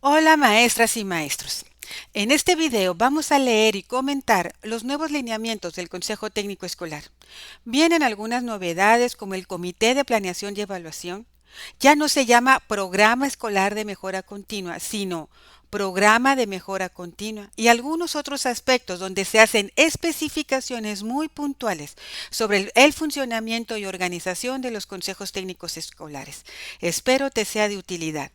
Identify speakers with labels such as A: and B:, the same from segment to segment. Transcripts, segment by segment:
A: Hola maestras y maestros. En este video vamos a leer y comentar los nuevos lineamientos del Consejo Técnico Escolar. Vienen algunas novedades como el Comité de Planeación y Evaluación. Ya no se llama Programa Escolar de Mejora Continua, sino Programa de Mejora Continua y algunos otros aspectos donde se hacen especificaciones muy puntuales sobre el funcionamiento y organización de los consejos técnicos escolares. Espero te sea de utilidad.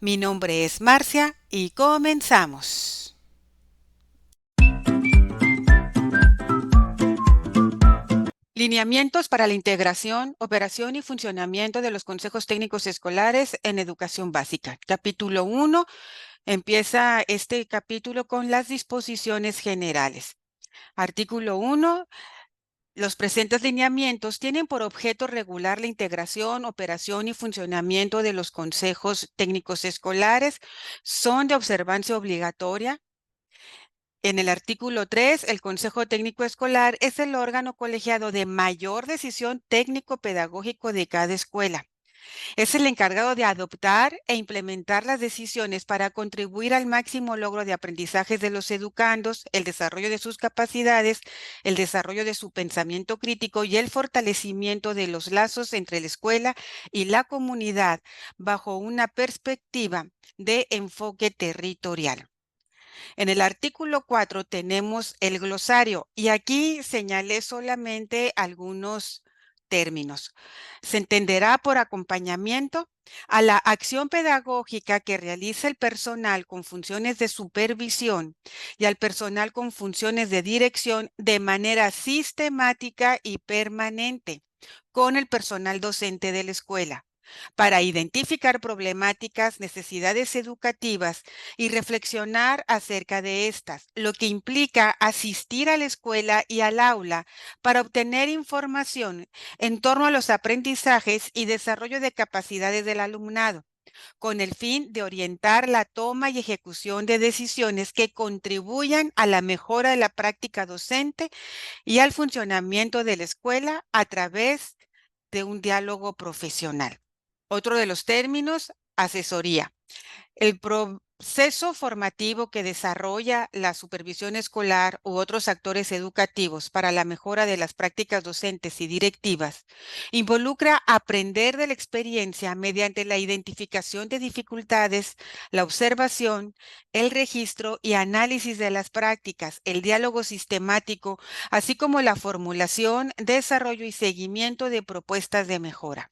A: Mi nombre es Marcia y comenzamos. Lineamientos para la integración, operación y funcionamiento de los consejos técnicos escolares en educación básica. Capítulo 1. Empieza este capítulo con las disposiciones generales. Artículo 1. Los presentes lineamientos tienen por objeto regular la integración, operación y funcionamiento de los consejos técnicos escolares. Son de observancia obligatoria. En el artículo 3, el Consejo Técnico Escolar es el órgano colegiado de mayor decisión técnico-pedagógico de cada escuela. Es el encargado de adoptar e implementar las decisiones para contribuir al máximo logro de aprendizajes de los educandos, el desarrollo de sus capacidades, el desarrollo de su pensamiento crítico y el fortalecimiento de los lazos entre la escuela y la comunidad bajo una perspectiva de enfoque territorial. En el artículo 4 tenemos el glosario y aquí señalé solamente algunos términos. Se entenderá por acompañamiento a la acción pedagógica que realiza el personal con funciones de supervisión y al personal con funciones de dirección de manera sistemática y permanente con el personal docente de la escuela para identificar problemáticas, necesidades educativas y reflexionar acerca de estas, lo que implica asistir a la escuela y al aula para obtener información en torno a los aprendizajes y desarrollo de capacidades del alumnado, con el fin de orientar la toma y ejecución de decisiones que contribuyan a la mejora de la práctica docente y al funcionamiento de la escuela a través de un diálogo profesional. Otro de los términos, asesoría. El proceso formativo que desarrolla la supervisión escolar u otros actores educativos para la mejora de las prácticas docentes y directivas involucra aprender de la experiencia mediante la identificación de dificultades, la observación, el registro y análisis de las prácticas, el diálogo sistemático, así como la formulación, desarrollo y seguimiento de propuestas de mejora.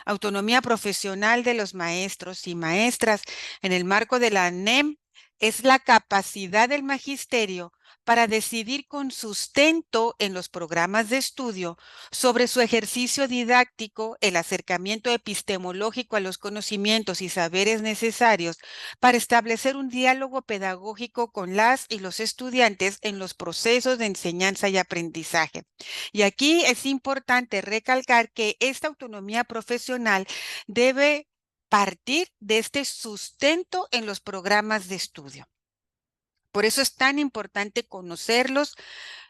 A: Autonomía profesional de los maestros y maestras en el marco de la NEM es la capacidad del magisterio para decidir con sustento en los programas de estudio sobre su ejercicio didáctico, el acercamiento epistemológico a los conocimientos y saberes necesarios para establecer un diálogo pedagógico con las y los estudiantes en los procesos de enseñanza y aprendizaje. Y aquí es importante recalcar que esta autonomía profesional debe partir de este sustento en los programas de estudio. Por eso es tan importante conocerlos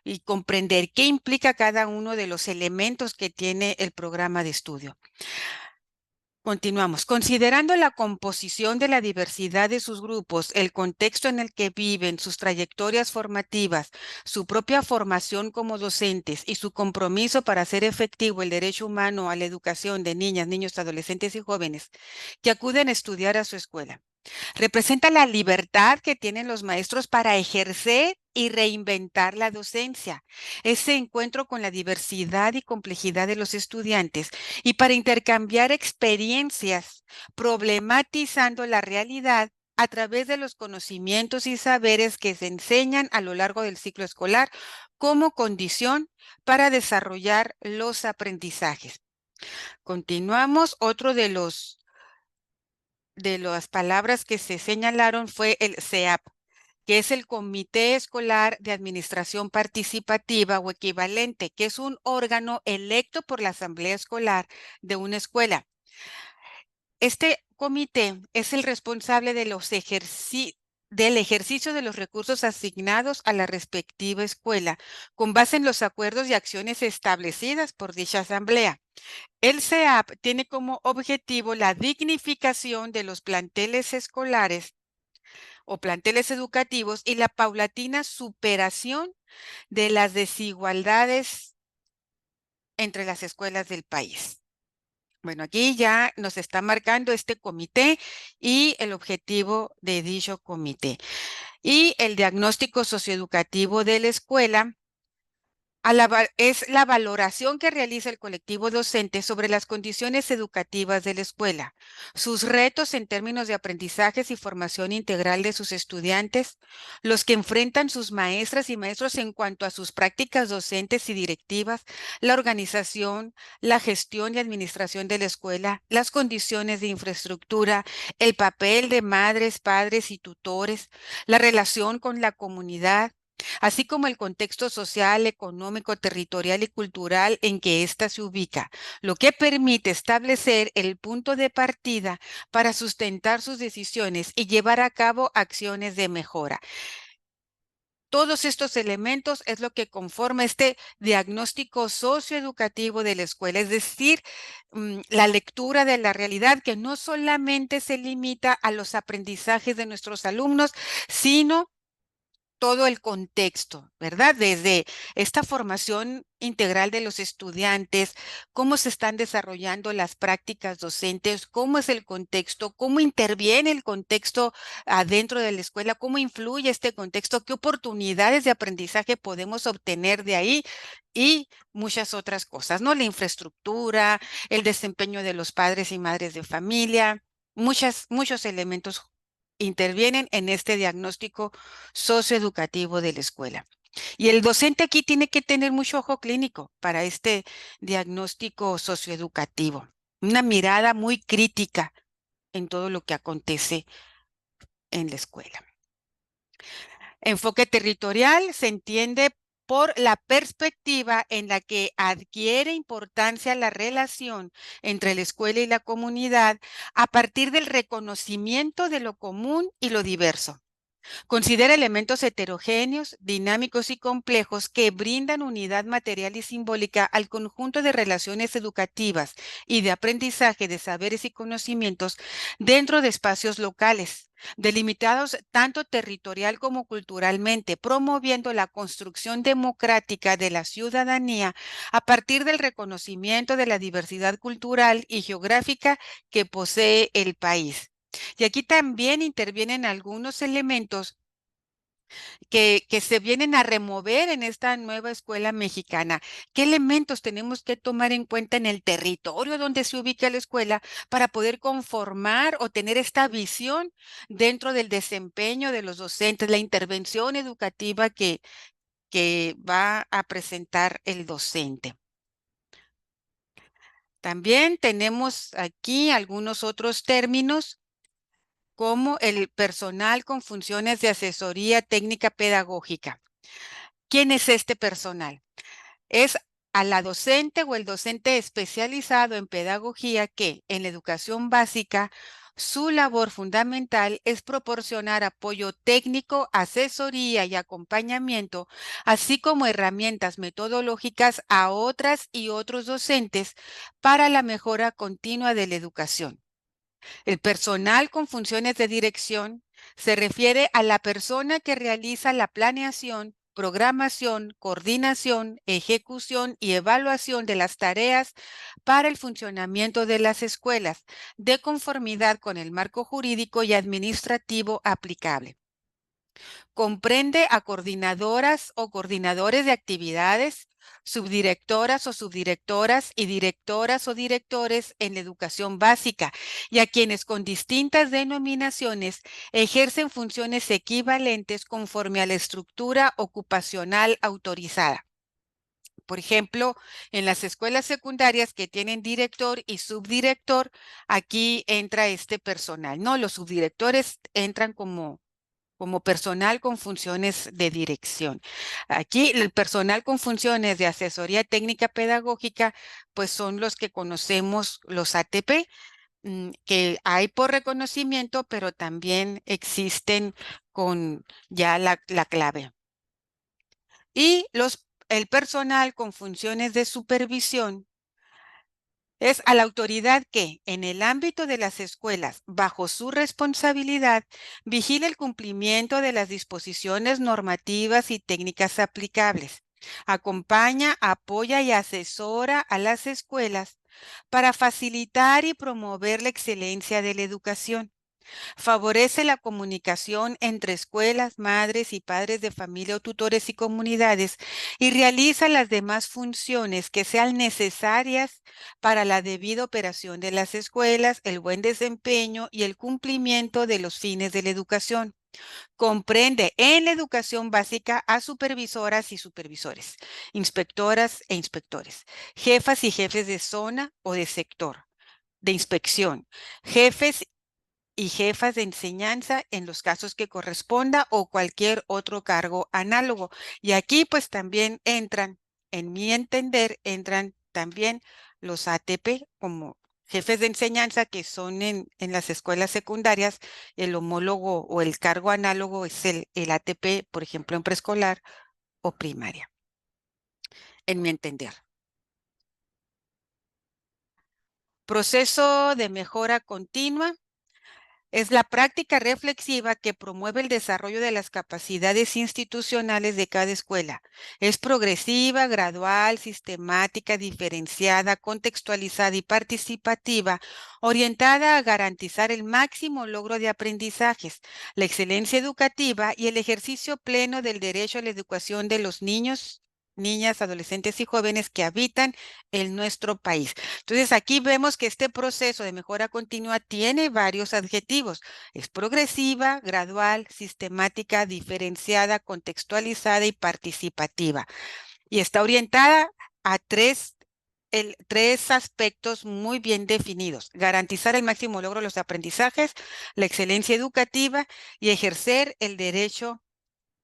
A: y comprender qué implica cada uno de los elementos que tiene el programa de estudio. Continuamos. Considerando la composición de la diversidad de sus grupos, el contexto en el que viven, sus trayectorias formativas, su propia formación como docentes y su compromiso para hacer efectivo el derecho humano a la educación de niñas, niños, adolescentes y jóvenes que acuden a estudiar a su escuela. Representa la libertad que tienen los maestros para ejercer y reinventar la docencia, ese encuentro con la diversidad y complejidad de los estudiantes y para intercambiar experiencias, problematizando la realidad a través de los conocimientos y saberes que se enseñan a lo largo del ciclo escolar como condición para desarrollar los aprendizajes. Continuamos. Otro de las palabras que se señalaron fue el CEAP, que es el Comité Escolar de Administración Participativa o equivalente, que es un órgano electo por la Asamblea Escolar de una escuela. Este comité es el responsable de del ejercicio de los recursos asignados a la respectiva escuela, con base en los acuerdos y acciones establecidas por dicha asamblea. El CEAP tiene como objetivo la dignificación de los planteles escolares o planteles educativos y la paulatina superación de las desigualdades entre las escuelas del país. Bueno, aquí ya nos está marcando este comité y el objetivo de dicho comité. Y el diagnóstico socioeducativo de la escuela es la valoración que realiza el colectivo docente sobre las condiciones educativas de la escuela, sus retos en términos de aprendizajes y formación integral de sus estudiantes, los que enfrentan sus maestras y maestros en cuanto a sus prácticas docentes y directivas, la organización, la gestión y administración de la escuela, las condiciones de infraestructura, el papel de madres, padres y tutores, la relación con la comunidad, así como el contexto social, económico, territorial y cultural en que ésta se ubica, lo que permite establecer el punto de partida para sustentar sus decisiones y llevar a cabo acciones de mejora. Todos estos elementos es lo que conforma este diagnóstico socioeducativo de la escuela, es decir, la lectura de la realidad que no solamente se limita a los aprendizajes de nuestros alumnos, sino todo el contexto, ¿verdad? Desde esta formación integral de los estudiantes, cómo se están desarrollando las prácticas docentes, cómo es el contexto, cómo interviene el contexto adentro de la escuela, cómo influye este contexto, qué oportunidades de aprendizaje podemos obtener de ahí y muchas otras cosas, ¿no? La infraestructura, el desempeño de los padres y madres de familia, muchos elementos intervienen en este diagnóstico socioeducativo de la escuela. Y el docente aquí tiene que tener mucho ojo clínico para este diagnóstico socioeducativo, una mirada muy crítica en todo lo que acontece en la escuela. Enfoque territorial se entiende por la perspectiva en la que adquiere importancia la relación entre la escuela y la comunidad a partir del reconocimiento de lo común y lo diverso. Considera elementos heterogéneos, dinámicos y complejos que brindan unidad material y simbólica al conjunto de relaciones educativas y de aprendizaje de saberes y conocimientos dentro de espacios locales, delimitados tanto territorial como culturalmente, promoviendo la construcción democrática de la ciudadanía a partir del reconocimiento de la diversidad cultural y geográfica que posee el país. Y aquí también intervienen algunos elementos que se vienen a remover en esta nueva escuela mexicana. ¿Qué elementos tenemos que tomar en cuenta en el territorio donde se ubica la escuela para poder conformar o tener esta visión dentro del desempeño de los docentes, la intervención educativa que va a presentar el docente? También tenemos aquí algunos otros términos como el personal con funciones de asesoría técnica pedagógica. ¿Quién es este personal? Es a la docente o el docente especializado en pedagogía que en la educación básica su labor fundamental es proporcionar apoyo técnico, asesoría y acompañamiento, así como herramientas metodológicas a otras y otros docentes para la mejora continua de la educación. El personal con funciones de dirección se refiere a la persona que realiza la planeación, programación, coordinación, ejecución y evaluación de las tareas para el funcionamiento de las escuelas, de conformidad con el marco jurídico y administrativo aplicable. Comprende a coordinadoras o coordinadores de actividades, subdirectoras o subdirectoras y directoras o directores en la educación básica y a quienes con distintas denominaciones ejercen funciones equivalentes conforme a la estructura ocupacional autorizada. Por ejemplo, en las escuelas secundarias que tienen director y subdirector, aquí entra este personal, ¿no? Los subdirectores entran como personal con funciones de dirección. Aquí el personal con funciones de asesoría técnica pedagógica, pues son los que conocemos, los ATP, que hay por reconocimiento, pero también existen con ya la clave. Y el personal con funciones de supervisión Es a la autoridad que, en el ámbito de las escuelas, bajo su responsabilidad, vigile el cumplimiento de las disposiciones normativas y técnicas aplicables. Acompaña, apoya y asesora a las escuelas para facilitar y promover la excelencia de la educación. Favorece la comunicación entre escuelas, madres y padres de familia o tutores y comunidades y realiza las demás funciones que sean necesarias para la debida operación de las escuelas, el buen desempeño y el cumplimiento de los fines de la educación. Comprende en la educación básica a supervisoras y supervisores, inspectoras e inspectores, jefas y jefes de zona o de sector de inspección, jefes y jefas de enseñanza en los casos que corresponda o cualquier otro cargo análogo. Y aquí pues también entran, en mi entender, entran también los ATP como jefes de enseñanza que son en las escuelas secundarias. El homólogo o el cargo análogo es el ATP, por ejemplo, en preescolar o primaria, en mi entender. Proceso de mejora continua. Es la práctica reflexiva que promueve el desarrollo de las capacidades institucionales de cada escuela. Es progresiva, gradual, sistemática, diferenciada, contextualizada y participativa, orientada a garantizar el máximo logro de aprendizajes, la excelencia educativa y el ejercicio pleno del derecho a la educación de los niños, niñas, adolescentes y jóvenes que habitan en nuestro país. Entonces, aquí vemos que este proceso de mejora continua tiene varios adjetivos. Es progresiva, gradual, sistemática, diferenciada, contextualizada y participativa. Y está orientada a tres aspectos muy bien definidos: garantizar el máximo logro de los aprendizajes, la excelencia educativa y ejercer el derecho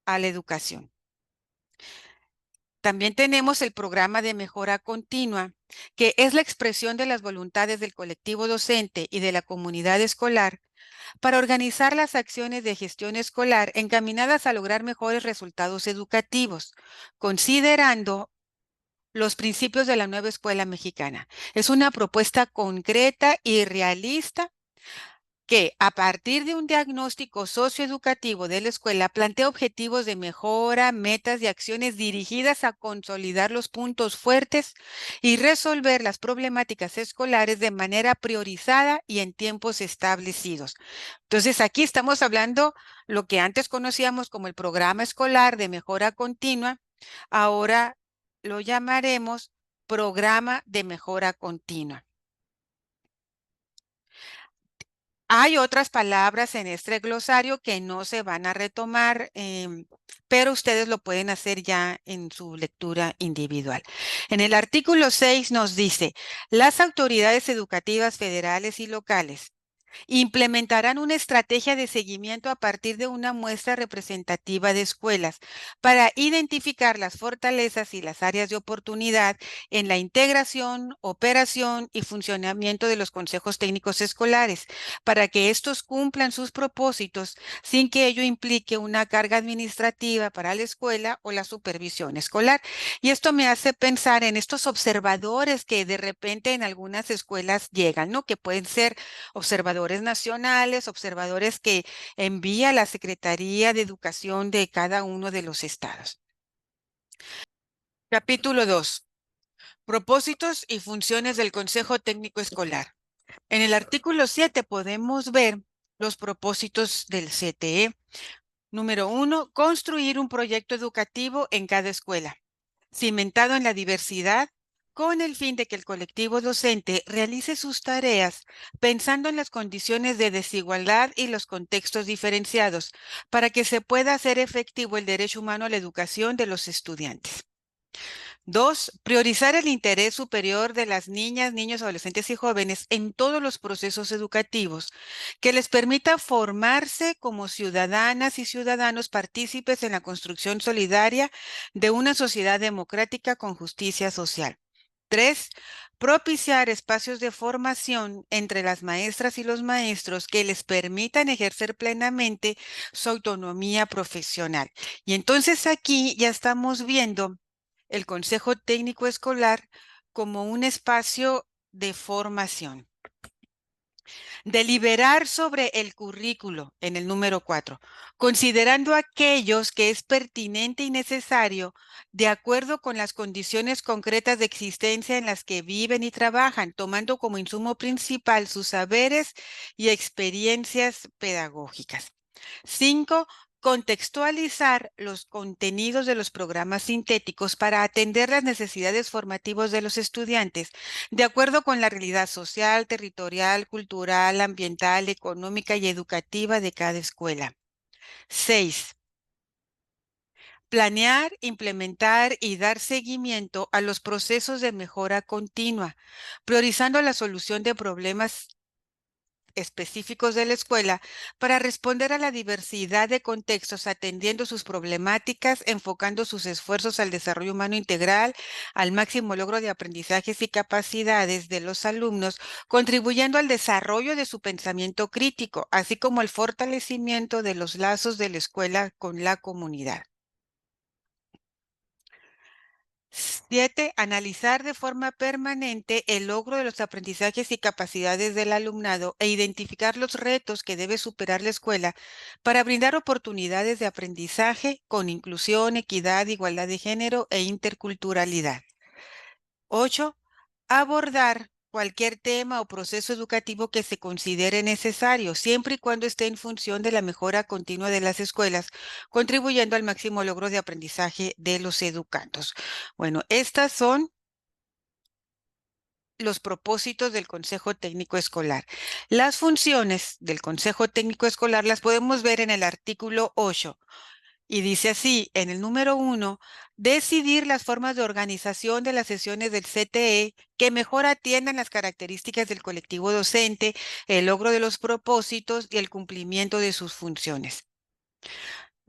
A: a la educación. También tenemos el programa de mejora continua, que es la expresión de las voluntades del colectivo docente y de la comunidad escolar para organizar las acciones de gestión escolar encaminadas a lograr mejores resultados educativos, considerando los principios de la nueva escuela mexicana. Es una propuesta concreta y realista que, a partir de un diagnóstico socioeducativo de la escuela, plantea objetivos de mejora, metas y acciones dirigidas a consolidar los puntos fuertes y resolver las problemáticas escolares de manera priorizada y en tiempos establecidos. Entonces, aquí estamos hablando lo que antes conocíamos como el programa escolar de mejora continua, ahora lo llamaremos programa de mejora continua. Hay otras palabras en este glosario que no se van a retomar, pero ustedes lo pueden hacer ya en su lectura individual. En el artículo 6 nos dice: las autoridades educativas federales y locales implementarán una estrategia de seguimiento a partir de una muestra representativa de escuelas para identificar las fortalezas y las áreas de oportunidad en la integración, operación y funcionamiento de los consejos técnicos escolares, para que estos cumplan sus propósitos sin que ello implique una carga administrativa para la escuela o la supervisión escolar. Y esto me hace pensar en estos observadores que de repente en algunas escuelas llegan, ¿no? Que pueden ser observadores nacionales, observadores que envía la Secretaría de Educación de cada uno de los estados. Capítulo 2. Propósitos y funciones del Consejo Técnico Escolar. En el artículo 7 podemos ver los propósitos del CTE. Número 1, construir un proyecto educativo en cada escuela, cimentado en la diversidad, con el fin de que el colectivo docente realice sus tareas pensando en las condiciones de desigualdad y los contextos diferenciados, para que se pueda hacer efectivo el derecho humano a la educación de los estudiantes. 2, priorizar el interés superior de las niñas, niños, adolescentes y jóvenes en todos los procesos educativos, que les permita formarse como ciudadanas y ciudadanos partícipes en la construcción solidaria de una sociedad democrática con justicia social. 3, propiciar espacios de formación entre las maestras y los maestros que les permitan ejercer plenamente su autonomía profesional. Y entonces aquí ya estamos viendo el Consejo Técnico Escolar como un espacio de formación. Deliberar sobre el currículo en el número 4, considerando aquellos que es pertinente y necesario de acuerdo con las condiciones concretas de existencia en las que viven y trabajan, tomando como insumo principal sus saberes y experiencias pedagógicas. 5. Contextualizar los contenidos de los programas sintéticos para atender las necesidades formativas de los estudiantes, de acuerdo con la realidad social, territorial, cultural, ambiental, económica y educativa de cada escuela. 6. Planear, implementar y dar seguimiento a los procesos de mejora continua, priorizando la solución de problemas específicos de la escuela para responder a la diversidad de contextos, atendiendo sus problemáticas, enfocando sus esfuerzos al desarrollo humano integral, al máximo logro de aprendizajes y capacidades de los alumnos, contribuyendo al desarrollo de su pensamiento crítico, así como al fortalecimiento de los lazos de la escuela con la comunidad. 7. Analizar de forma permanente el logro de los aprendizajes y capacidades del alumnado e identificar los retos que debe superar la escuela para brindar oportunidades de aprendizaje con inclusión, equidad, igualdad de género e interculturalidad. 8. Abordar cualquier tema o proceso educativo que se considere necesario, siempre y cuando esté en función de la mejora continua de las escuelas, contribuyendo al máximo logro de aprendizaje de los educandos. Bueno, estas son los propósitos del Consejo Técnico Escolar. Las funciones del Consejo Técnico Escolar las podemos ver en el artículo 8. Y dice así, en el número 1, decidir las formas de organización de las sesiones del CTE que mejor atiendan las características del colectivo docente, el logro de los propósitos y el cumplimiento de sus funciones.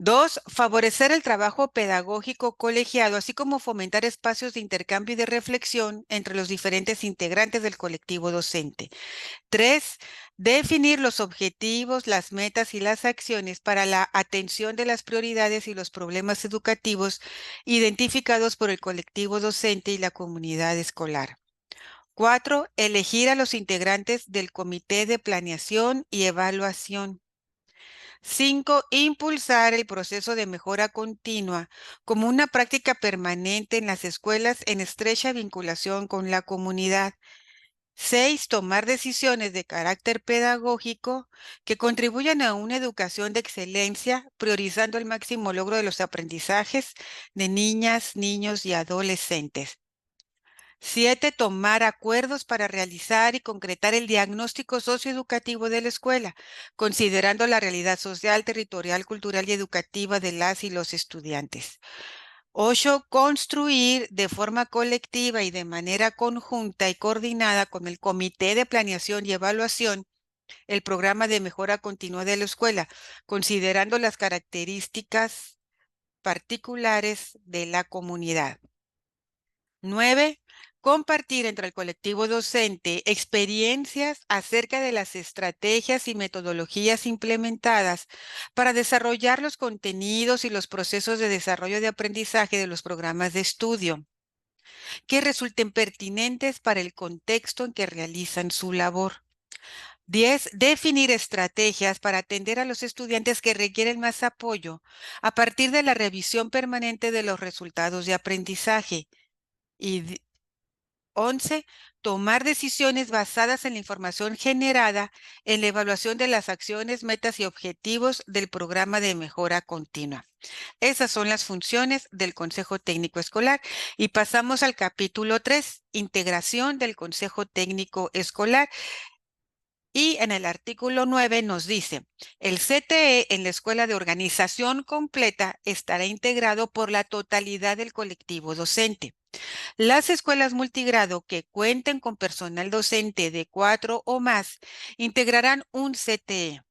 A: 2. Favorecer el trabajo pedagógico colegiado, así como fomentar espacios de intercambio y de reflexión entre los diferentes integrantes del colectivo docente. 3. Definir los objetivos, las metas y las acciones para la atención de las prioridades y los problemas educativos identificados por el colectivo docente y la comunidad escolar. 4. Elegir a los integrantes del Comité de Planeación y Evaluación. 5. Impulsar el proceso de mejora continua como una práctica permanente en las escuelas en estrecha vinculación con la comunidad. 6. Tomar decisiones de carácter pedagógico que contribuyan a una educación de excelencia, priorizando el máximo logro de los aprendizajes de niñas, niños y adolescentes. 7. Tomar acuerdos para realizar y concretar el diagnóstico socioeducativo de la escuela, considerando la realidad social, territorial, cultural y educativa de las y los estudiantes. 8. Construir de forma colectiva y de manera conjunta y coordinada con el Comité de Planeación y Evaluación el programa de mejora continua de la escuela, considerando las características particulares de la comunidad. 9. Compartir entre el colectivo docente experiencias acerca de las estrategias y metodologías implementadas para desarrollar los contenidos y los procesos de desarrollo de aprendizaje de los programas de estudio que resulten pertinentes para el contexto en que realizan su labor. 10. Definir estrategias para atender a los estudiantes que requieren más apoyo a partir de la revisión permanente de los resultados de aprendizaje. Y 11. Tomar decisiones basadas en la información generada en la evaluación de las acciones, metas y objetivos del programa de mejora continua. Esas son las funciones del Consejo Técnico Escolar. Y pasamos al capítulo 3, integración del Consejo Técnico Escolar. Y en el artículo 9 nos dice, el CTE en la escuela de organización completa estará integrado por la totalidad del colectivo docente. Las escuelas multigrado que cuenten con personal docente de 4 o más integrarán un CTE.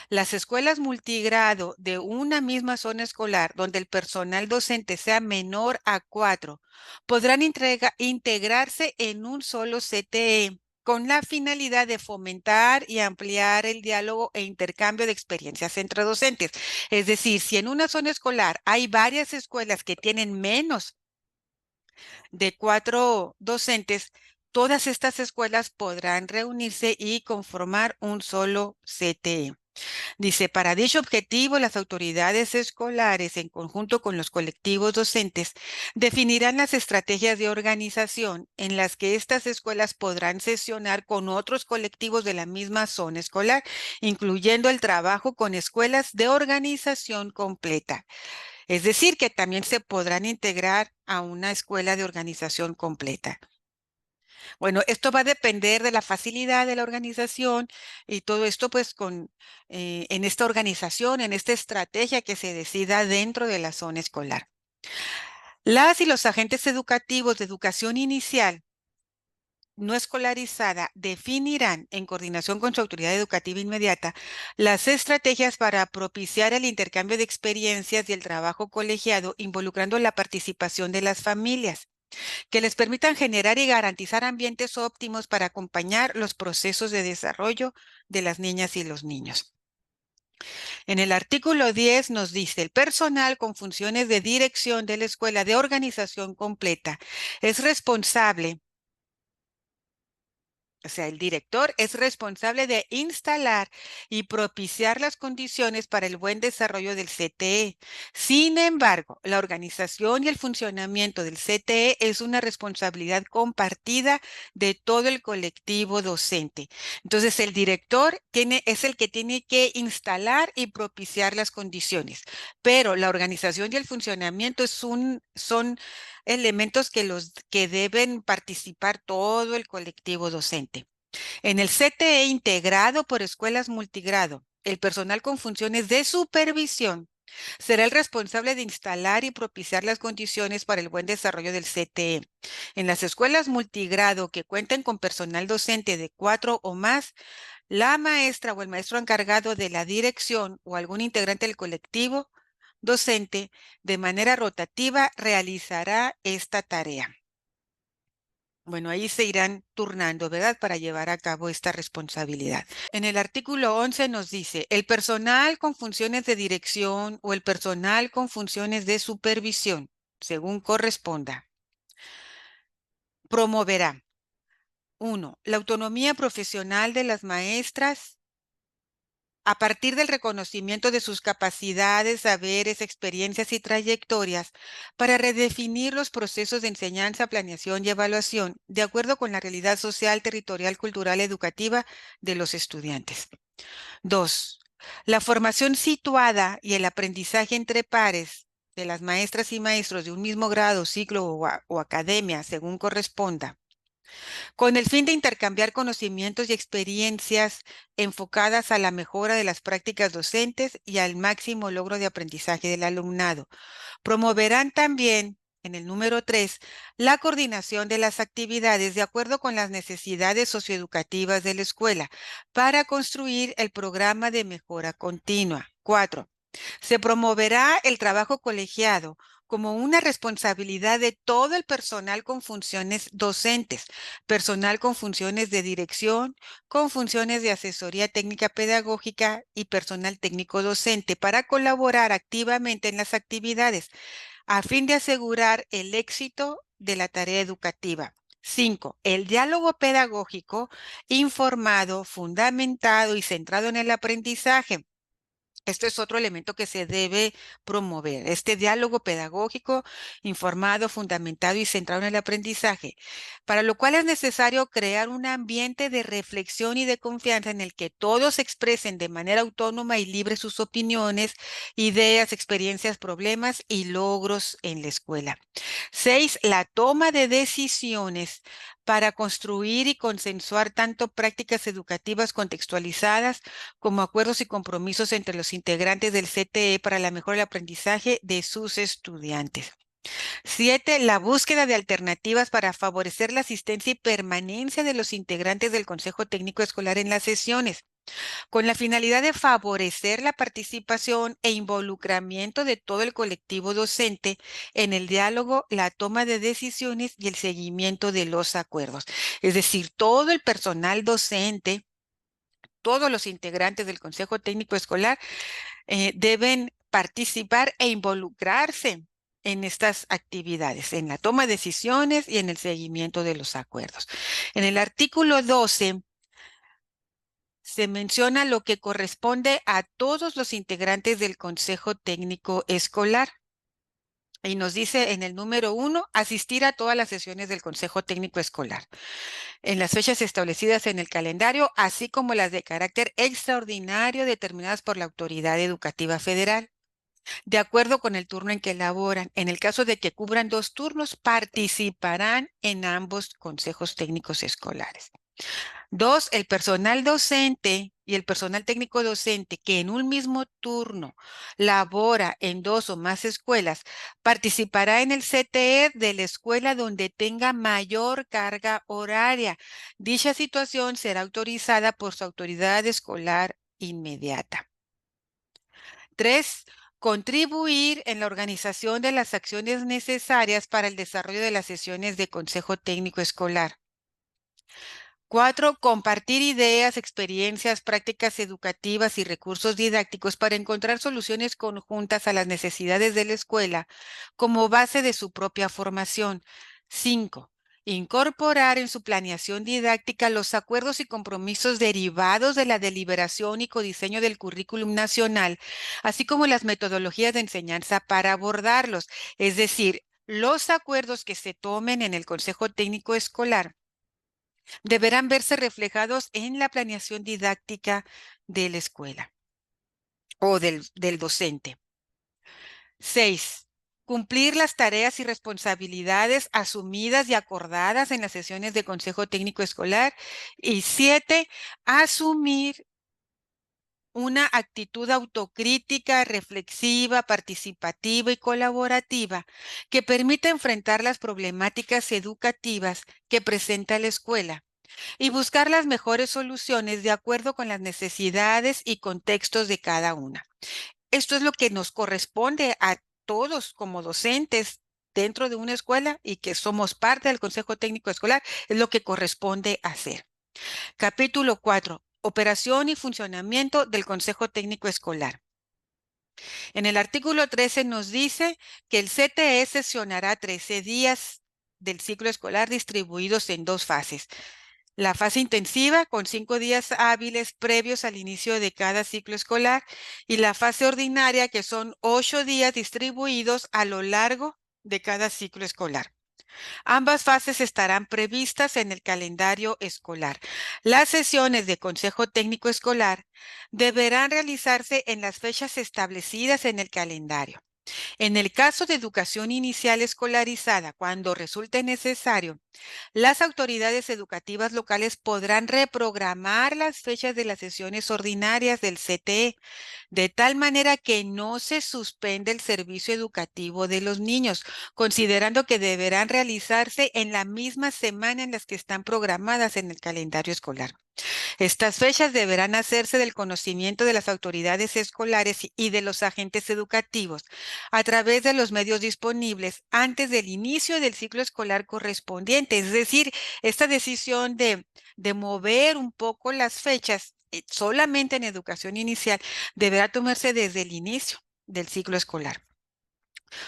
A: Las escuelas multigrado de una misma zona escolar donde el personal docente sea menor a 4 podrán integrarse en un solo CTE con la finalidad de fomentar y ampliar el diálogo e intercambio de experiencias entre docentes. Es decir, si en una zona escolar hay varias escuelas que tienen menos de 4 docentes, Todas estas escuelas podrán reunirse y conformar un solo CTE. Dice, para dicho objetivo, las autoridades escolares, en conjunto con los colectivos docentes, definirán las estrategias de organización en las que estas escuelas podrán sesionar con otros colectivos de la misma zona escolar, incluyendo el trabajo con escuelas de organización completa. Es decir, que también se podrán integrar a una escuela de organización completa. Bueno, esto va a depender de la facilidad de la organización y todo esto pues en esta organización, en esta estrategia que se decida dentro de la zona escolar. Las y los agentes educativos de educación inicial no escolarizada definirán, en coordinación con su autoridad educativa inmediata, las estrategias para propiciar el intercambio de experiencias y el trabajo colegiado, involucrando la participación de las familias, que les permitan generar y garantizar ambientes óptimos para acompañar los procesos de desarrollo de las niñas y los niños. En el artículo 10 nos dice, el personal con funciones de dirección de la escuela de organización completa es responsable. O sea, el director es responsable de instalar y propiciar las condiciones para el buen desarrollo del CTE. Sin embargo, la organización y el funcionamiento del CTE es una responsabilidad compartida de todo el colectivo docente. Entonces, el director es el que tiene que instalar y propiciar las condiciones, pero la organización y el funcionamiento son elementos que deben participar todo el colectivo docente. En el CTE integrado por escuelas multigrado, el personal con funciones de supervisión será el responsable de instalar y propiciar las condiciones para el buen desarrollo del CTE. En las escuelas multigrado que cuenten con personal docente de 4 o más, la maestra o el maestro encargado de la dirección o algún integrante del colectivo docente de manera rotativa realizará esta tarea. Bueno, ahí se irán turnando, ¿verdad? Para llevar a cabo esta responsabilidad. En el artículo 11 nos dice, el personal con funciones de dirección o el personal con funciones de supervisión, según corresponda, promoverá, 1, la autonomía profesional de las maestras a partir del reconocimiento de sus capacidades, saberes, experiencias y trayectorias para redefinir los procesos de enseñanza, planeación y evaluación de acuerdo con la realidad social, territorial, cultural, educativa de los estudiantes. 2. La formación situada y el aprendizaje entre pares de las maestras y maestros de un mismo grado, ciclo o academia, según corresponda, con el fin de intercambiar conocimientos y experiencias enfocadas a la mejora de las prácticas docentes y al máximo logro de aprendizaje del alumnado. Promoverán también, en el número 3, la coordinación de las actividades de acuerdo con las necesidades socioeducativas de la escuela para construir el programa de mejora continua. 4. Se promoverá el trabajo colegiado como una responsabilidad de todo el personal con funciones docentes, personal con funciones de dirección, con funciones de asesoría técnica pedagógica y personal técnico docente para colaborar activamente en las actividades a fin de asegurar el éxito de la tarea educativa. 5. El diálogo pedagógico informado, fundamentado y centrado en el aprendizaje. Esto es otro elemento que se debe promover, este diálogo pedagógico informado, fundamentado y centrado en el aprendizaje, para lo cual es necesario crear un ambiente de reflexión y de confianza en el que todos expresen de manera autónoma y libre sus opiniones, ideas, experiencias, problemas y logros en la escuela. 6. La toma de decisiones para construir y consensuar tanto prácticas educativas contextualizadas como acuerdos y compromisos entre los integrantes del CTE para la mejora del aprendizaje de sus estudiantes. 7. La búsqueda de alternativas para favorecer la asistencia y permanencia de los integrantes del Consejo Técnico Escolar en las sesiones, con la finalidad de favorecer la participación e involucramiento de todo el colectivo docente en el diálogo, la toma de decisiones y el seguimiento de los acuerdos. Es decir, todo el personal docente, todos los integrantes del Consejo Técnico Escolar deben participar e involucrarse en estas actividades, en la toma de decisiones y en el seguimiento de los acuerdos. En el artículo 12 se menciona lo que corresponde a todos los integrantes del Consejo Técnico Escolar. Y nos dice en el número 1, asistir a todas las sesiones del Consejo Técnico Escolar, en las fechas establecidas en el calendario, así como las de carácter extraordinario determinadas por la Autoridad Educativa Federal, de acuerdo con el turno en que laboran. En el caso de que cubran 2 turnos, participarán en ambos consejos técnicos escolares. 2, el personal docente y el personal técnico docente que en un mismo turno labora en 2 o más escuelas, participará en el CTE de la escuela donde tenga mayor carga horaria. Dicha situación será autorizada por su autoridad escolar inmediata. 3, contribuir en la organización de las acciones necesarias para el desarrollo de las sesiones de consejo técnico escolar. 4, compartir ideas, experiencias, prácticas educativas y recursos didácticos para encontrar soluciones conjuntas a las necesidades de la escuela como base de su propia formación. 5, incorporar en su planeación didáctica los acuerdos y compromisos derivados de la deliberación y codiseño del currículum nacional, así como las metodologías de enseñanza para abordarlos, es decir, los acuerdos que se tomen en el Consejo Técnico Escolar deberán verse reflejados en la planeación didáctica de la escuela o del docente. 6, cumplir las tareas y responsabilidades asumidas y acordadas en las sesiones de Consejo Técnico Escolar. Y 7, asumir una actitud autocrítica, reflexiva, participativa y colaborativa que permita enfrentar las problemáticas educativas que presenta la escuela y buscar las mejores soluciones de acuerdo con las necesidades y contextos de cada una. Esto es lo que nos corresponde a todos como docentes dentro de una escuela y que somos parte del Consejo Técnico Escolar, es lo que corresponde hacer. Capítulo 4. Operación y funcionamiento del Consejo Técnico Escolar. En el artículo 13 nos dice que el CTE sesionará 13 días del ciclo escolar distribuidos en 2 fases. La fase intensiva, con 5 días hábiles previos al inicio de cada ciclo escolar, y la fase ordinaria, que son 8 días distribuidos a lo largo de cada ciclo escolar. Ambas fases estarán previstas en el calendario escolar. Las sesiones de Consejo Técnico Escolar deberán realizarse en las fechas establecidas en el calendario. En el caso de educación inicial escolarizada, cuando resulte necesario, las autoridades educativas locales podrán reprogramar las fechas de las sesiones ordinarias del CTE, de tal manera que no se suspende el servicio educativo de los niños, considerando que deberán realizarse en la misma semana en las que están programadas en el calendario escolar. Estas fechas deberán hacerse del conocimiento de las autoridades escolares y de los agentes educativos a través de los medios disponibles antes del inicio del ciclo escolar correspondiente. Es decir, esta decisión de mover un poco las fechas solamente en educación inicial deberá tomarse desde el inicio del ciclo escolar.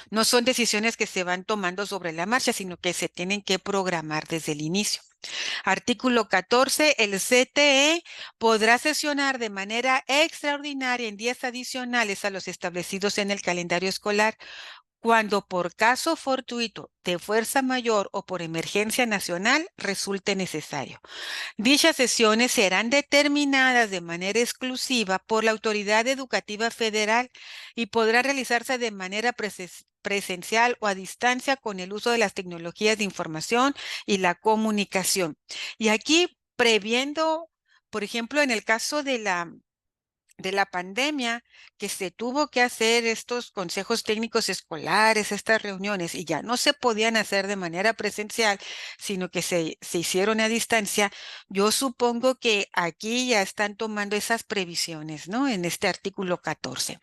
A: No son decisiones que se van tomando sobre la marcha, sino que se tienen que programar desde el inicio. Artículo 14. El CTE podrá sesionar de manera extraordinaria en días adicionales a los establecidos en el calendario escolar cuando por caso fortuito de fuerza mayor o por emergencia nacional resulte necesario. Dichas sesiones serán determinadas de manera exclusiva por la Autoridad Educativa Federal y podrán realizarse de manera presencial o a distancia con el uso de las tecnologías de información y la comunicación. Y aquí, previendo, por ejemplo, en el caso de la pandemia, que se tuvo que hacer estos consejos técnicos escolares, estas reuniones, y ya no se podían hacer de manera presencial, sino que se hicieron a distancia, yo supongo que aquí ya están tomando esas previsiones, ¿no? En este artículo 14.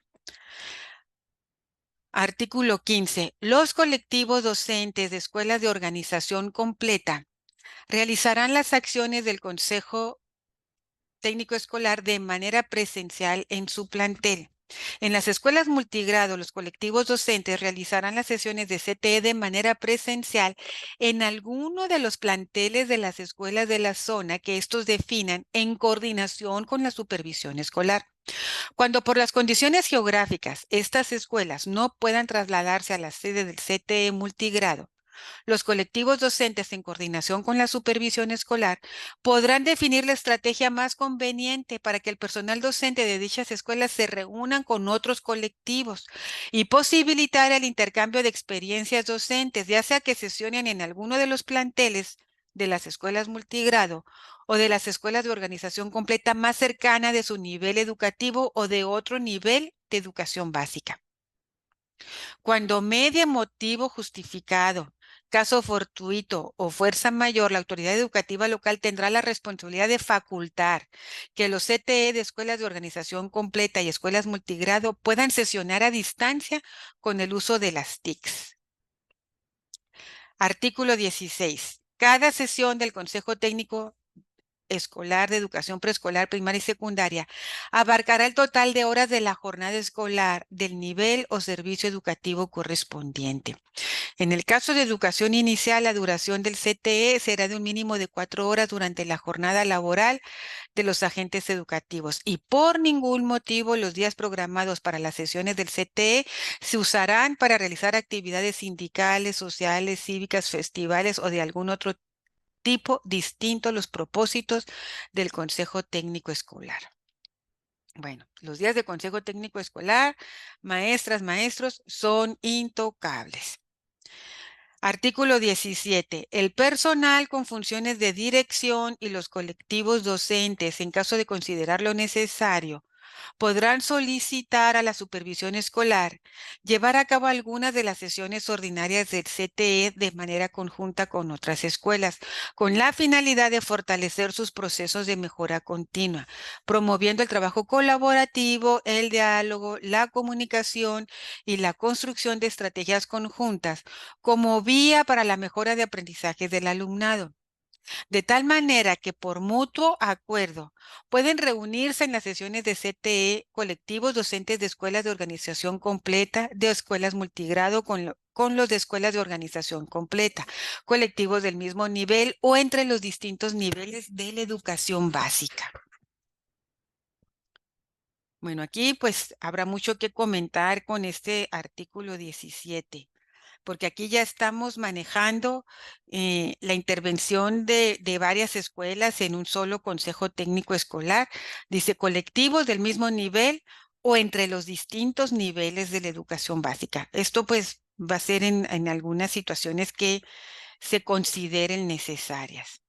A: Artículo 15. Los colectivos docentes de escuelas de organización completa realizarán las acciones del Consejo Técnico Escolar de manera presencial en su plantel. En las escuelas multigrado, los colectivos docentes realizarán las sesiones de CTE de manera presencial en alguno de los planteles de las escuelas de la zona que estos definan en coordinación con la supervisión escolar. Cuando por las condiciones geográficas estas escuelas no puedan trasladarse a la sede del CTE multigrado, los colectivos docentes, en coordinación con la supervisión escolar, podrán definir la estrategia más conveniente para que el personal docente de dichas escuelas se reúnan con otros colectivos y posibilitar el intercambio de experiencias docentes, ya sea que sesionen en alguno de los planteles de las escuelas multigrado o de las escuelas de organización completa más cercana de su nivel educativo o de otro nivel de educación básica. Cuando medie motivo justificado, caso fortuito o fuerza mayor, la autoridad educativa local tendrá la responsabilidad de facultar que los CTE de escuelas de organización completa y escuelas multigrado puedan sesionar a distancia con el uso de las TICs. Artículo 16. Cada sesión del Consejo Técnico Escolar de Educación Preescolar, Primaria y Secundaria abarcará el total de horas de la jornada escolar del nivel o servicio educativo correspondiente. En el caso de educación inicial, la duración del CTE será de un mínimo de 4 horas durante la jornada laboral de los agentes educativos y por ningún motivo los días programados para las sesiones del CTE se usarán para realizar actividades sindicales, sociales, cívicas, festivales o de algún otro tipo distinto a los propósitos del Consejo Técnico Escolar. Bueno, los días de Consejo Técnico Escolar, maestras, maestros, son intocables. Artículo 17. El personal con funciones de dirección y los colectivos docentes, en caso de considerarlo necesario, podrán solicitar a la supervisión escolar llevar a cabo algunas de las sesiones ordinarias del CTE de manera conjunta con otras escuelas, con la finalidad de fortalecer sus procesos de mejora continua, promoviendo el trabajo colaborativo, el diálogo, la comunicación y la construcción de estrategias conjuntas como vía para la mejora de aprendizaje del alumnado, de tal manera que por mutuo acuerdo pueden reunirse en las sesiones de CTE colectivos docentes de escuelas de organización completa, de escuelas multigrado con los de escuelas de organización completa, colectivos del mismo nivel o entre los distintos niveles de la educación básica. Bueno, aquí pues habrá mucho que comentar con este artículo 17. Porque aquí ya estamos manejando la intervención de varias escuelas en un solo consejo técnico escolar. Dice colectivos del mismo nivel o entre los distintos niveles de la educación básica. Esto pues va a ser en algunas situaciones que se consideren necesarias.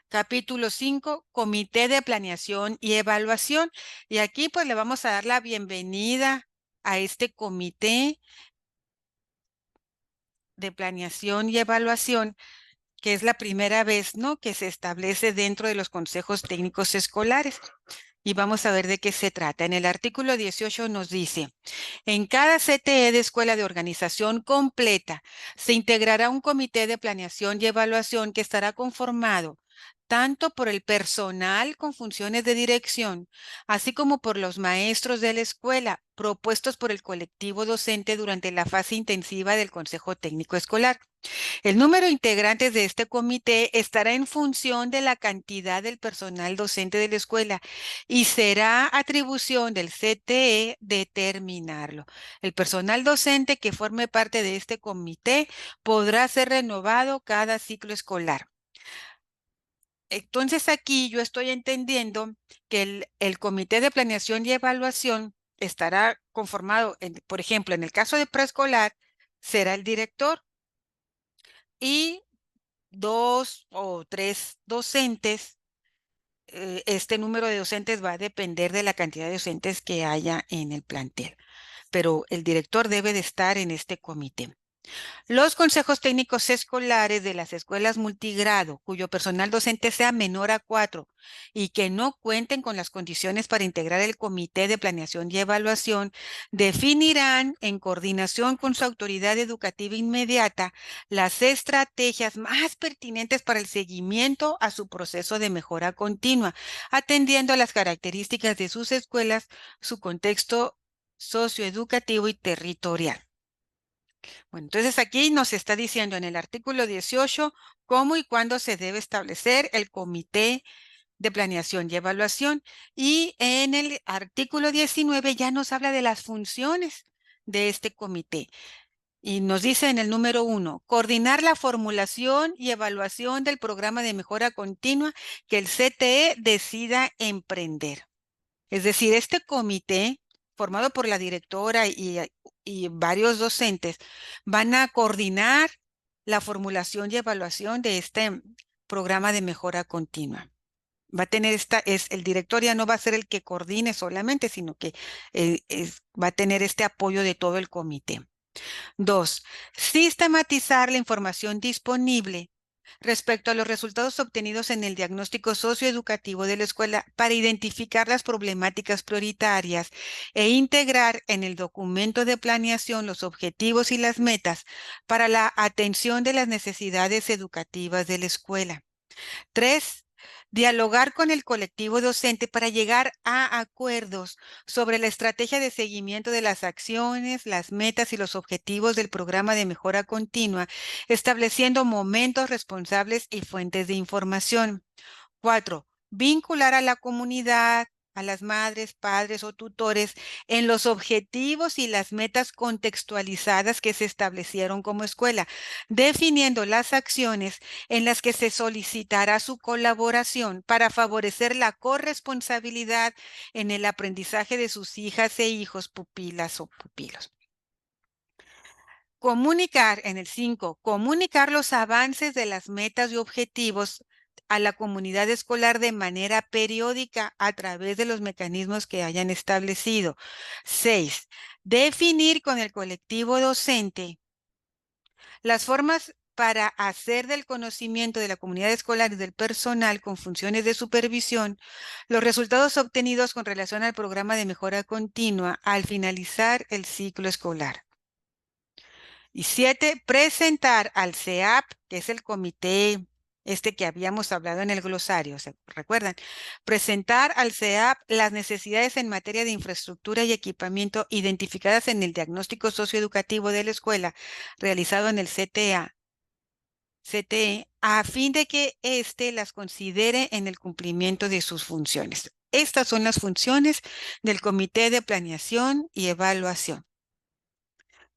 A: Capítulo 5, Comité de Planeación y Evaluación. Y aquí pues le vamos a dar la bienvenida a este comité de planeación y evaluación, que es la primera vez, ¿no?, que se establece dentro de los consejos técnicos escolares. Y vamos a ver de qué se trata. En el artículo 18 nos dice, en cada CTE de escuela de organización completa se integrará un comité de planeación y evaluación que estará conformado tanto por el personal con funciones de dirección, así como por los maestros de la escuela, propuestos por el colectivo docente durante la fase intensiva del Consejo Técnico Escolar. El número de integrantes de este comité estará en función de la cantidad del personal docente de la escuela y será atribución del CTE determinarlo. El personal docente que forme parte de este comité podrá ser renovado cada ciclo escolar. Entonces aquí yo estoy entendiendo que el comité de planeación y evaluación estará conformado, por ejemplo, en el caso de preescolar, será el director y 2 o 3 docentes. Este número de docentes va a depender de la cantidad de docentes que haya en el plantel, pero el director debe de estar en este comité. Los consejos técnicos escolares de las escuelas multigrado, cuyo personal docente sea menor a 4 y que no cuenten con las condiciones para integrar el comité de planeación y evaluación, definirán en coordinación con su autoridad educativa inmediata las estrategias más pertinentes para el seguimiento a su proceso de mejora continua, atendiendo a las características de sus escuelas, su contexto socioeducativo y territorial. Bueno, entonces aquí nos está diciendo en el artículo 18 cómo y cuándo se debe establecer el comité de planeación y evaluación. Y en el artículo 19 ya nos habla de las funciones de este comité. Y nos dice en el número 1, coordinar la formulación y evaluación del programa de mejora continua que el CTE decida emprender. Es decir, este comité, formado por la directora y varios docentes, van a coordinar la formulación y evaluación de este programa de mejora continua. Va a tener el director ya no va a ser el que coordine solamente, sino que va a tener este apoyo de todo el comité. 2, sistematizar la información disponible respecto a los resultados obtenidos en el diagnóstico socioeducativo de la escuela para identificar las problemáticas prioritarias e integrar en el documento de planeación los objetivos y las metas para la atención de las necesidades educativas de la escuela. 3, dialogar con el colectivo docente para llegar a acuerdos sobre la estrategia de seguimiento de las acciones, las metas y los objetivos del programa de mejora continua, estableciendo momentos responsables y fuentes de información. 4, vincular a la comunidad, a las madres, padres o tutores en los objetivos y las metas contextualizadas que se establecieron como escuela, definiendo las acciones en las que se solicitará su colaboración para favorecer la corresponsabilidad en el aprendizaje de sus hijas e hijos, pupilas o pupilos. Comunicar, en el 5, comunicar los avances de las metas y objetivos a la comunidad escolar de manera periódica a través de los mecanismos que hayan establecido. 6, definir con el colectivo docente las formas para hacer del conocimiento de la comunidad escolar y del personal con funciones de supervisión los resultados obtenidos con relación al programa de mejora continua al finalizar el ciclo escolar. Y 7, presentar al CEAP, que es el comité que habíamos hablado en el glosario, ¿se recuerdan? Presentar al CEAP las necesidades en materia de infraestructura y equipamiento identificadas en el diagnóstico socioeducativo de la escuela realizado en el CTE, a fin de que éste las considere en el cumplimiento de sus funciones. Estas son las funciones del Comité de Planeación y Evaluación.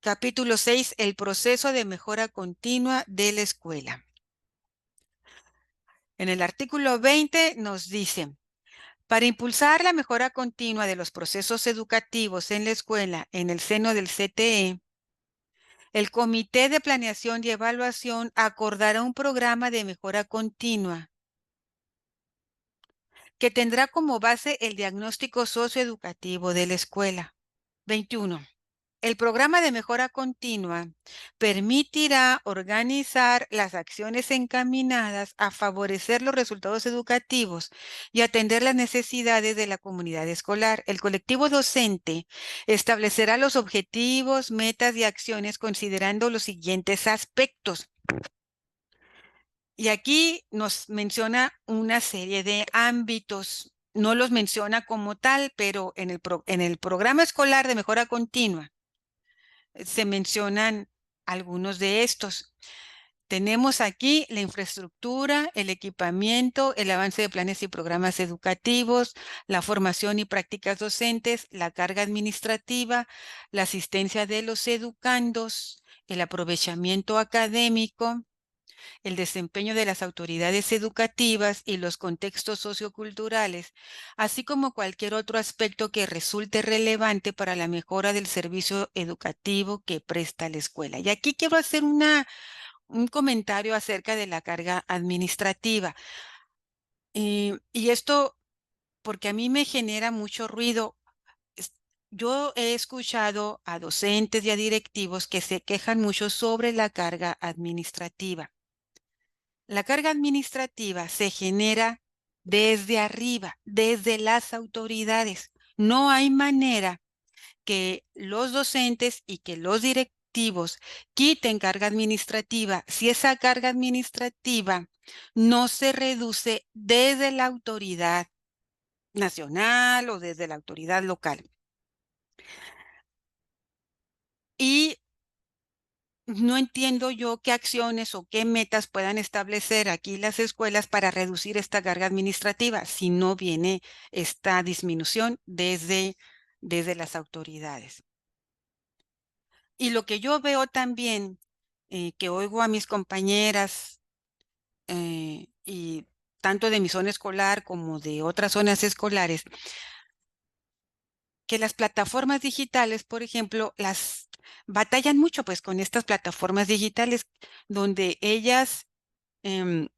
A: Capítulo 6, el proceso de mejora continua de la escuela. En el artículo 20 nos dice, para impulsar la mejora continua de los procesos educativos en la escuela en el seno del CTE, el Comité de Planeación y Evaluación acordará un programa de mejora continua que tendrá como base el diagnóstico socioeducativo de la escuela. 21. El programa de mejora continua permitirá organizar las acciones encaminadas a favorecer los resultados educativos y atender las necesidades de la comunidad escolar. El colectivo docente establecerá los objetivos, metas y acciones considerando los siguientes aspectos. Y aquí nos menciona una serie de ámbitos. No los menciona como tal, pero en el programa escolar de mejora continua se mencionan algunos de estos. Tenemos aquí la infraestructura, el equipamiento, el avance de planes y programas educativos, la formación y prácticas docentes, la carga administrativa, la asistencia de los educandos, el aprovechamiento académico, el desempeño de las autoridades educativas y los contextos socioculturales, así como cualquier otro aspecto que resulte relevante para la mejora del servicio educativo que presta la escuela. Y aquí quiero hacer un comentario acerca de la carga administrativa. Y esto porque a mí me genera mucho ruido. Yo he escuchado a docentes y a directivos que se quejan mucho sobre la carga administrativa. La carga administrativa se genera desde arriba, desde las autoridades. No hay manera que los docentes y que los directivos quiten carga administrativa si esa carga administrativa no se reduce desde la autoridad nacional o desde la autoridad local. Y no entiendo yo qué acciones o qué metas puedan establecer aquí las escuelas para reducir esta carga administrativa si no viene esta disminución desde las autoridades. Y lo que yo veo también, que oigo a mis compañeras y tanto de mi zona escolar como de otras zonas escolares, que las plataformas digitales, por ejemplo, las batallan mucho pues con estas plataformas digitales donde ellas em,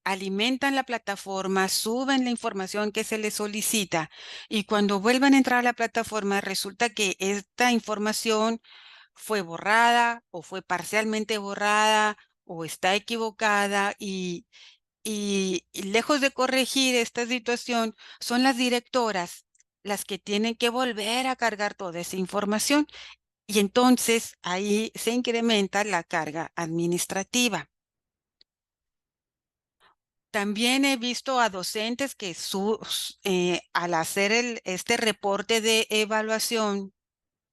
A: alimentan la plataforma, suben la información que se les solicita y cuando vuelvan a entrar a la plataforma resulta que esta información fue borrada o fue parcialmente borrada o está equivocada y lejos de corregir esta situación, son las directoras las que tienen que volver a cargar toda esa información y entonces ahí se incrementa la carga administrativa. También he visto a docentes que al hacer este reporte de evaluación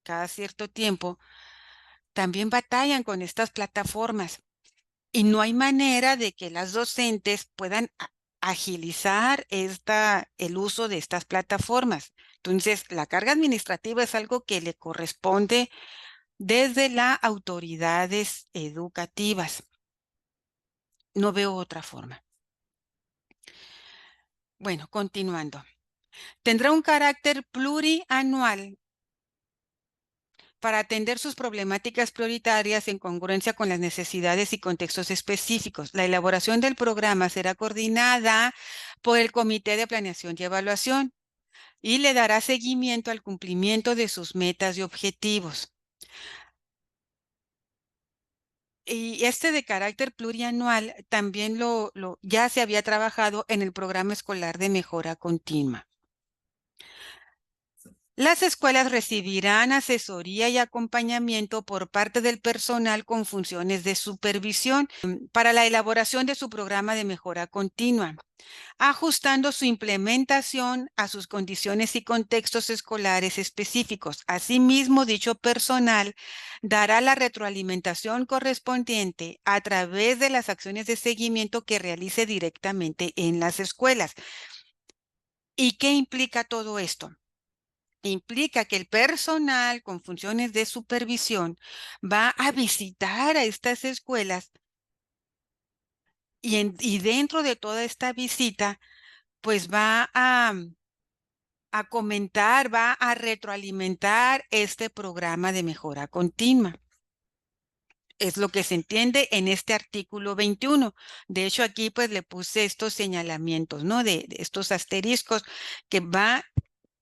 A: cada cierto tiempo, también batallan con estas plataformas y no hay manera de que las docentes puedan agilizar el uso de estas plataformas. Entonces, la carga administrativa es algo que le corresponde desde las autoridades educativas. No veo otra forma. Bueno, continuando. Tendrá un carácter plurianual para atender sus problemáticas prioritarias en congruencia con las necesidades y contextos específicos. La elaboración del programa será coordinada por el Comité de Planeación y Evaluación y le dará seguimiento al cumplimiento de sus metas y objetivos. Y este de carácter plurianual también ya se había trabajado en el programa escolar de mejora continua. Las escuelas recibirán asesoría y acompañamiento por parte del personal con funciones de supervisión para la elaboración de su programa de mejora continua, ajustando su implementación a sus condiciones y contextos escolares específicos. Asimismo, dicho personal dará la retroalimentación correspondiente a través de las acciones de seguimiento que realice directamente en las escuelas. ¿Y qué implica todo esto? Implica que el personal con funciones de supervisión va a visitar a estas escuelas y dentro de toda esta visita, pues a comentar, va a retroalimentar este programa de mejora continua. Es lo que se entiende en este artículo 21. De hecho, aquí pues le puse estos señalamientos, ¿no? De estos asteriscos que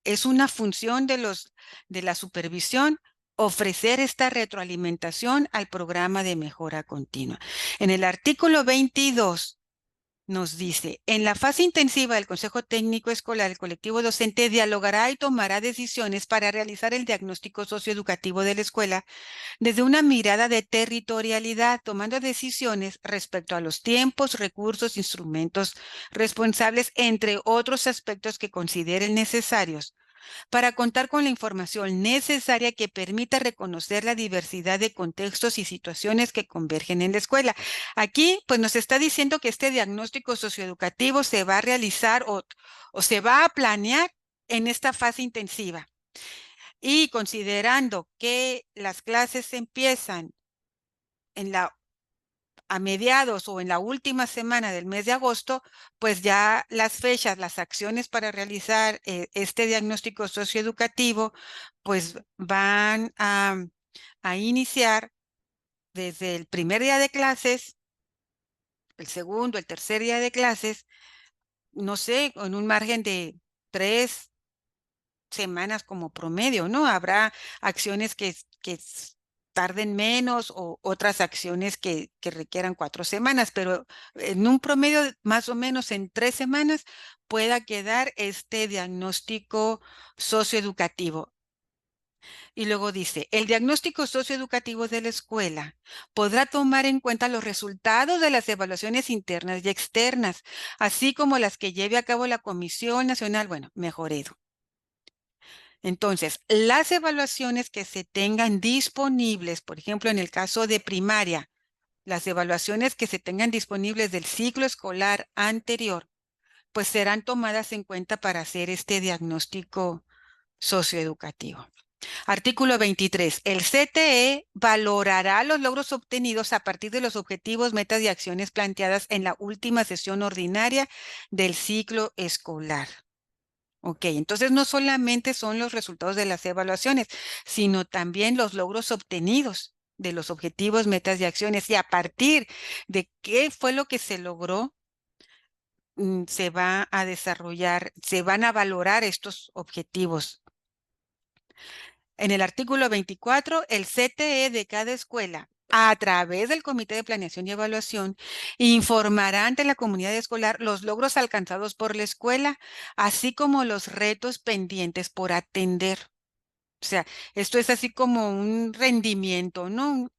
A: es una función de la supervisión ofrecer esta retroalimentación al programa de mejora continua. En el artículo 22 nos dice, en la fase intensiva del Consejo Técnico Escolar, el colectivo docente dialogará y tomará decisiones para realizar el diagnóstico socioeducativo de la escuela desde una mirada de territorialidad, tomando decisiones respecto a los tiempos, recursos, instrumentos responsables, entre otros aspectos que consideren necesarios para contar con la información necesaria que permita reconocer la diversidad de contextos y situaciones que convergen en la escuela. Aquí, pues nos está diciendo que este diagnóstico socioeducativo se va a realizar o se va a planear en esta fase intensiva. Y considerando que las clases empiezan a mediados o en la última semana del mes de agosto, pues ya las fechas, las acciones para realizar este diagnóstico socioeducativo, pues van a iniciar desde el primer día de clases, el segundo, el tercer día de clases, no sé, con un margen de 3 semanas como promedio, ¿no? Habrá acciones que tarden menos o otras acciones que requieran 4 semanas, pero en un promedio más o menos en 3 semanas pueda quedar este diagnóstico socioeducativo. Y luego dice, el diagnóstico socioeducativo de la escuela podrá tomar en cuenta los resultados de las evaluaciones internas y externas, así como las que lleve a cabo la Comisión Nacional, bueno, Mejoredo. Entonces, las evaluaciones que se tengan disponibles, por ejemplo, en el caso de primaria, las evaluaciones que se tengan disponibles del ciclo escolar anterior, pues serán tomadas en cuenta para hacer este diagnóstico socioeducativo. Artículo 23. El CTE valorará los logros obtenidos a partir de los objetivos, metas y acciones planteadas en la última sesión ordinaria del ciclo escolar. Ok, entonces no solamente son los resultados de las evaluaciones, sino también los logros obtenidos de los objetivos, metas y acciones. Y a partir de qué fue lo que se logró, se va a desarrollar, se van a valorar estos objetivos. En el artículo 24, el CTE de cada escuela, a través del Comité de Planeación y Evaluación, informará ante la comunidad escolar los logros alcanzados por la escuela, así como los retos pendientes por atender. O sea, esto es así como un rendimiento, ¿no?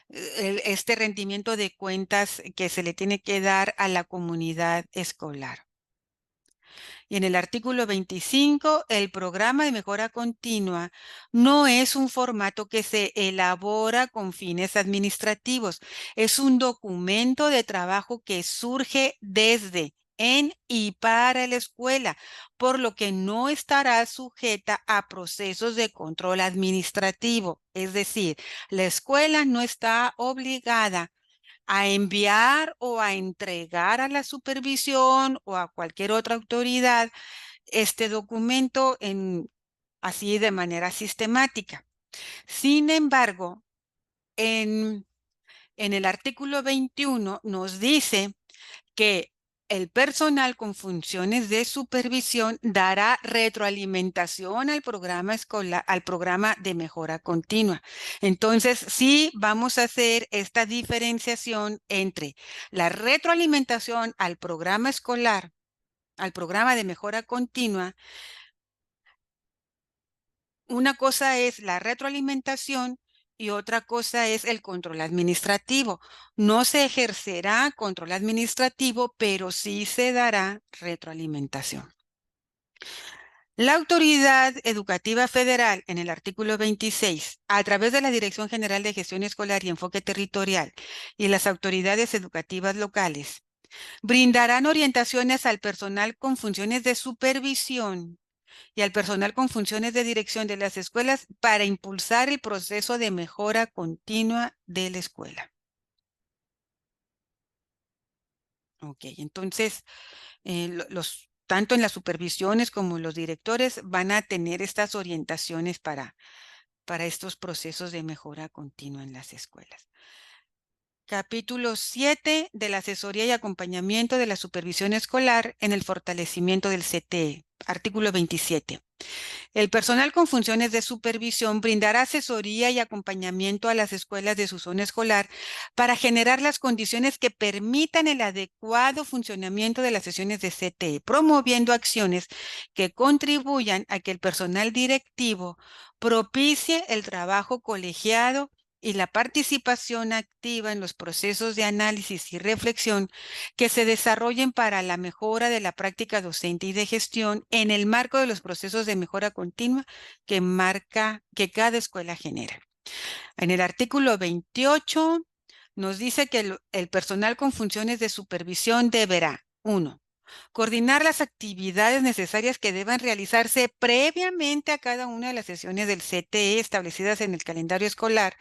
A: Este rendimiento de cuentas que se le tiene que dar a la comunidad escolar. Y en el artículo 25, el programa de mejora continua no es un formato que se elabora con fines administrativos, es un documento de trabajo que surge desde, en y para la escuela, por lo que no estará sujeta a procesos de control administrativo. Es decir, la escuela no está obligada a enviar o a entregar a la supervisión o a cualquier otra autoridad este documento así de manera sistemática. Sin embargo, en el artículo 21 nos dice que el personal con funciones de supervisión dará retroalimentación al programa escolar, al programa de mejora continua. Entonces, sí vamos a hacer esta diferenciación entre la retroalimentación al programa escolar, al programa de mejora continua. Una cosa es la retroalimentación y otra cosa es el control administrativo. No se ejercerá control administrativo, pero sí se dará retroalimentación. La Autoridad Educativa Federal, en el artículo 26, a través de la Dirección General de Gestión Escolar y Enfoque Territorial y las autoridades educativas locales, brindarán orientaciones al personal con funciones de supervisión y al personal con funciones de dirección de las escuelas para impulsar el proceso de mejora continua de la escuela. Ok, entonces, tanto en las supervisiones como los directores van a tener estas orientaciones para estos procesos de mejora continua en las escuelas. Capítulo 7 de la asesoría y acompañamiento de la supervisión escolar en el fortalecimiento del CTE. Artículo 27. El personal con funciones de supervisión brindará asesoría y acompañamiento a las escuelas de su zona escolar para generar las condiciones que permitan el adecuado funcionamiento de las sesiones de CTE, promoviendo acciones que contribuyan a que el personal directivo propicie el trabajo colegiado y la participación activa en los procesos de análisis y reflexión que se desarrollen para la mejora de la práctica docente y de gestión en el marco de los procesos de mejora continua que cada escuela genera. En el artículo 28 nos dice que el personal con funciones de supervisión deberá, 1, coordinar las actividades necesarias que deban realizarse previamente a cada una de las sesiones del CTE establecidas en el calendario escolar,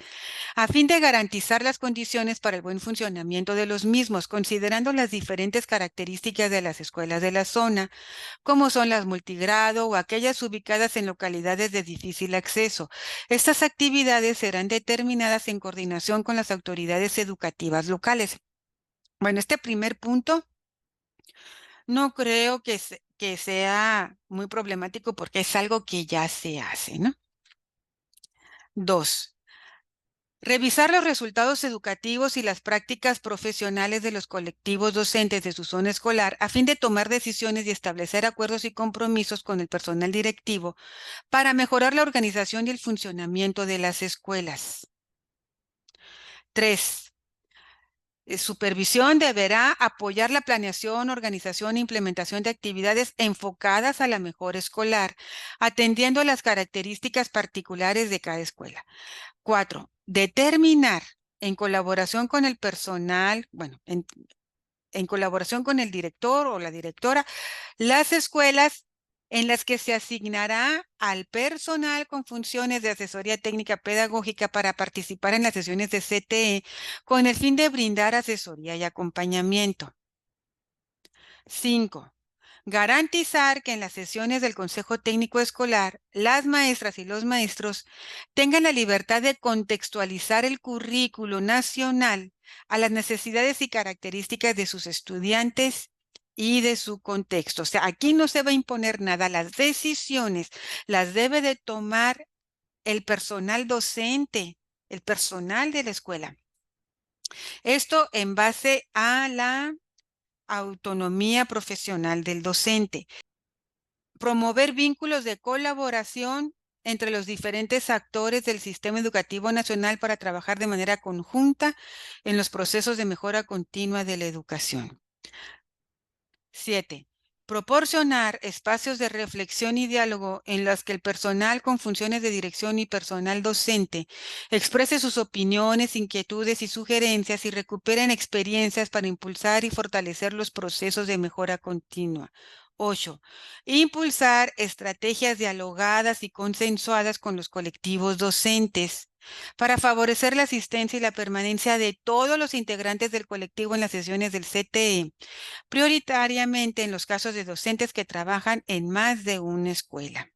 A: a fin de garantizar las condiciones para el buen funcionamiento de los mismos, considerando las diferentes características de las escuelas de la zona, como son las multigrado o aquellas ubicadas en localidades de difícil acceso. Estas actividades serán determinadas en coordinación con las autoridades educativas locales. Bueno, este primer punto no creo que sea muy problemático porque es algo que ya se hace, ¿no? 2. Revisar los resultados educativos y las prácticas profesionales de los colectivos docentes de su zona escolar a fin de tomar decisiones y establecer acuerdos y compromisos con el personal directivo para mejorar la organización y el funcionamiento de las escuelas. 3. Supervisión deberá apoyar la planeación, organización e implementación de actividades enfocadas a la mejora escolar, atendiendo a las características particulares de cada escuela. 4. Determinar en colaboración con el personal, bueno, en colaboración con el director o la directora, las escuelas en las que se asignará al personal con funciones de asesoría técnica pedagógica para participar en las sesiones de CTE con el fin de brindar asesoría y acompañamiento. 5. Garantizar que en las sesiones del Consejo Técnico Escolar, las maestras y los maestros tengan la libertad de contextualizar el currículo nacional a las necesidades y características de sus estudiantes y de su contexto. O sea, aquí no se va a imponer nada. Las decisiones las debe de tomar el personal docente, el personal de la escuela. Esto en base a la autonomía profesional del docente. Promover vínculos de colaboración entre los diferentes actores del sistema educativo nacional para trabajar de manera conjunta en los procesos de mejora continua de la educación. 7. Proporcionar espacios de reflexión y diálogo en los que el personal con funciones de dirección y personal docente exprese sus opiniones, inquietudes y sugerencias y recuperen experiencias para impulsar y fortalecer los procesos de mejora continua. 8. Impulsar estrategias dialogadas y consensuadas con los colectivos docentes para favorecer la asistencia y la permanencia de todos los integrantes del colectivo en las sesiones del CTE, prioritariamente en los casos de docentes que trabajan en más de una escuela.